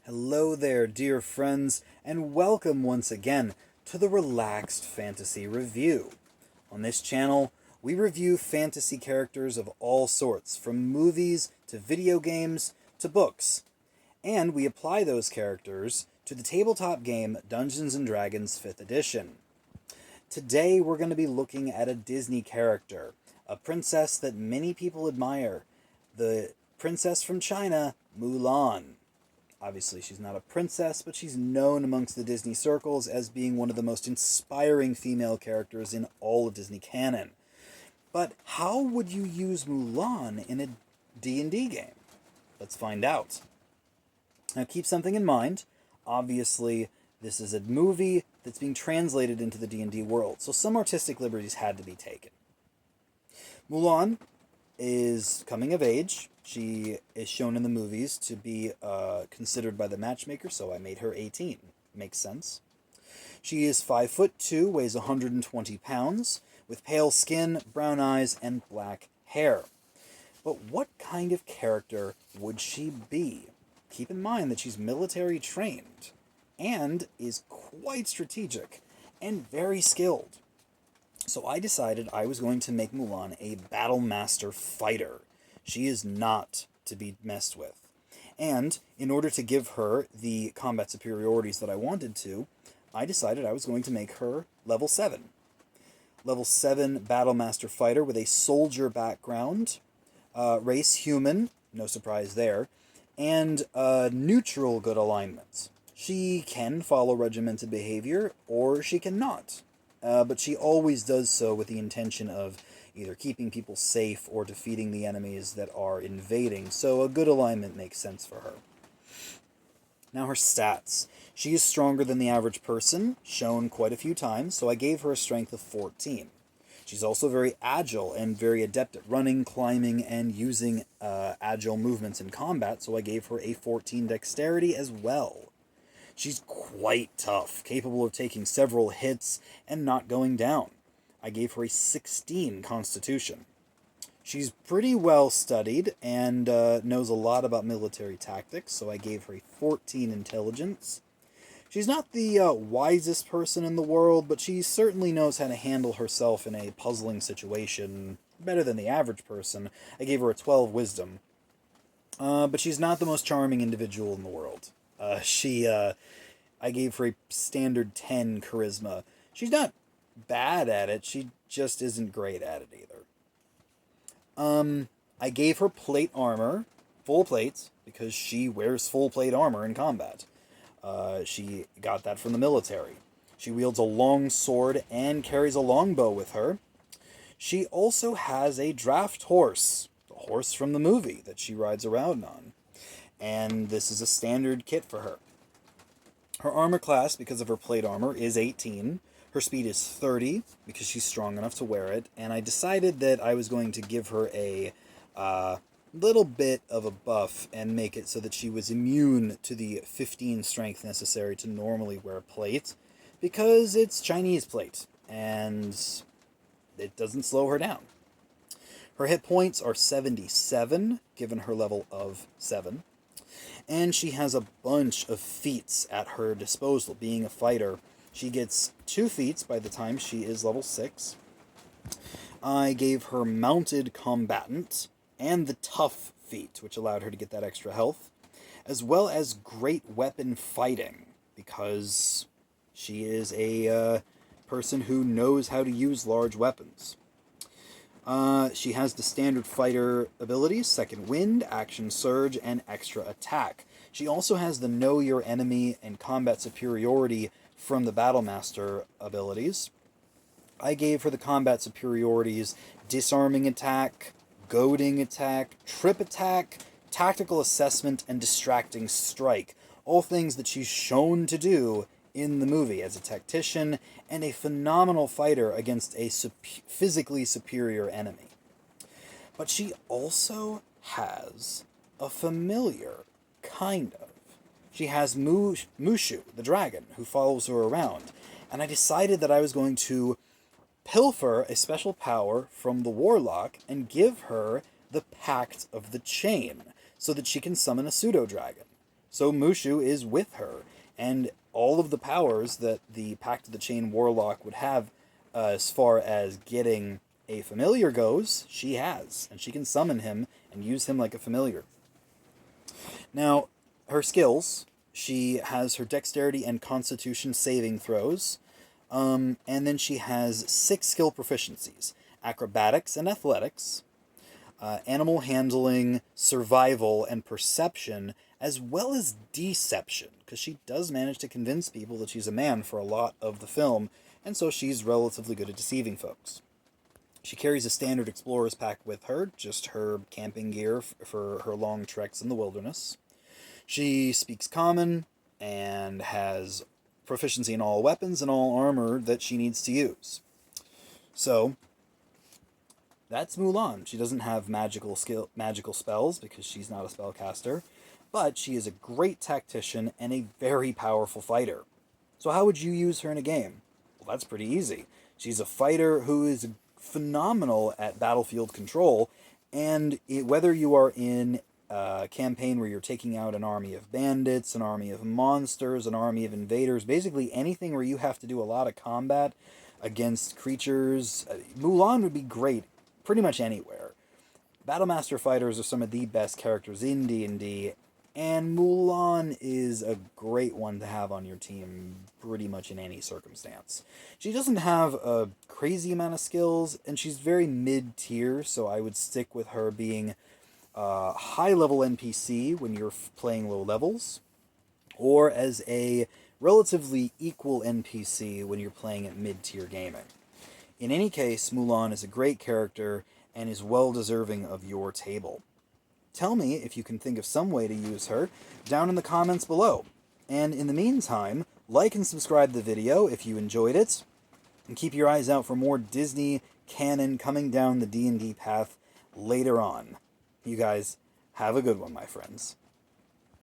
Hello there, dear friends, and welcome once again to the Relaxed Fantasy Review. On this channel, we review fantasy characters of all sorts, from movies to video games to books. And we apply those characters to the tabletop game Dungeons & Dragons 5th Edition. Today we're going to be looking at a Disney character, a princess that many people admire, the princess from China, Mulan. Obviously, she's not a princess, but she's known amongst the Disney circles as being one of the most inspiring female characters in all of Disney canon. But how would you use Mulan in a D&D game? Let's find out. Now, keep something in mind. Obviously, this is a movie that's being translated into the D&D world, so some artistic liberties had to be taken. Mulan is coming of age. She is shown in the movies to be considered by the matchmaker, so I made her 18. Makes sense. She is 5'2", weighs 120 pounds, with pale skin, brown eyes, and black hair. But what kind of character would she be? Keep in mind that she's military trained, and is quite strategic, and very skilled. So I decided I was going to make Mulan a Battle Master fighter. She is not to be messed with. And in order to give her the combat superiorities that I wanted to, I decided I was going to make her level 7. Level 7 Battle Master fighter with a soldier background, race human, no surprise there, and neutral good alignments. She can follow regimented behavior, or she cannot. But she always does so with the intention of either keeping people safe or defeating the enemies that are invading, so a good alignment makes sense for her. Now her stats. She is stronger than the average person, shown quite a few times, so I gave her a strength of 14. She's also very agile and very adept at running, climbing, and using agile movements in combat, so I gave her a 14 dexterity as well. She's quite tough, capable of taking several hits and not going down. I gave her a 16 constitution. She's pretty well studied and knows a lot about military tactics, so I gave her a 14 intelligence. She's not the wisest person in the world, but she certainly knows how to handle herself in a puzzling situation better than the average person. I gave her a 12 wisdom. But she's not the most charming individual in the world. I gave her a standard 10 charisma. She's not bad at it, she just isn't great at it either. I gave her plate armor, full plates, because she wears full plate armor in combat. She got that from the military. She wields a long sword and carries a longbow with her. She also has a draft horse, the horse from the movie that she rides around on. And this is a standard kit for her. Her armor class, because of her plate armor, is 18. Her speed is 30, because she's strong enough to wear it. And I decided that I was going to give her a little bit of a buff and make it so that she was immune to the 15 strength necessary to normally wear plate, because it's Chinese plate, and it doesn't slow her down. Her hit points are 77, given her level of 7. And she has a bunch of feats at her disposal. Being a fighter, she gets 2 feats by the time she is level 6. I gave her Mounted Combatant and the Tough feat, which allowed her to get that extra health, as well as Great Weapon Fighting, because she is a person who knows how to use large weapons. She has the standard fighter abilities, Second Wind, Action Surge, and Extra Attack. She also has the Know Your Enemy and Combat Superiority from the Battle Master abilities. I gave her the combat superiorities, Disarming Attack, Goading Attack, Trip Attack, Tactical Assessment, and Distracting Strike. All things that she's shown to do in the movie as a tactician and a phenomenal fighter against a physically superior enemy. But she also has a familiar, kind of. She has Mushu, the dragon, who follows her around, and I decided that I was going to pilfer a special power from the warlock and give her the Pact of the Chain, so that she can summon a pseudo-dragon. So Mushu is with her, and all of the powers that the Pact of the Chain Warlock would have, as far as getting a familiar goes, she has, and she can summon him and use him like a familiar. Now, her skills, she has her dexterity and constitution saving throws, and then she has 6 skill proficiencies: acrobatics and athletics, animal handling, survival, and perception, as well as deception, because she does manage to convince people that she's a man for a lot of the film, and so she's relatively good at deceiving folks. She carries a standard explorer's pack with her, just her camping gear for her long treks in the wilderness. She speaks common and has proficiency in all weapons and all armor that she needs to use. So, that's Mulan. She doesn't have magical spells because she's not a spellcaster, but she is a great tactician and a very powerful fighter. So how would you use her in a game? Well, that's pretty easy. She's a fighter who is phenomenal at battlefield control, and whether you are in a campaign where you're taking out an army of bandits, an army of monsters, an army of invaders, basically anything where you have to do a lot of combat against creatures, Mulan would be great pretty much anywhere. Battlemaster fighters are some of the best characters in D&D, and Mulan is a great one to have on your team pretty much in any circumstance. She doesn't have a crazy amount of skills, and she's very mid-tier, so I would stick with her being a high-level NPC when you're playing low levels, or as a relatively equal NPC when you're playing at mid-tier gaming. In any case, Mulan is a great character and is well deserving of your table. Tell me if you can think of some way to use her down in the comments below. And in the meantime, like and subscribe to the video if you enjoyed it, and keep your eyes out for more Disney canon coming down the D&D path later on. You guys have a good one, my friends.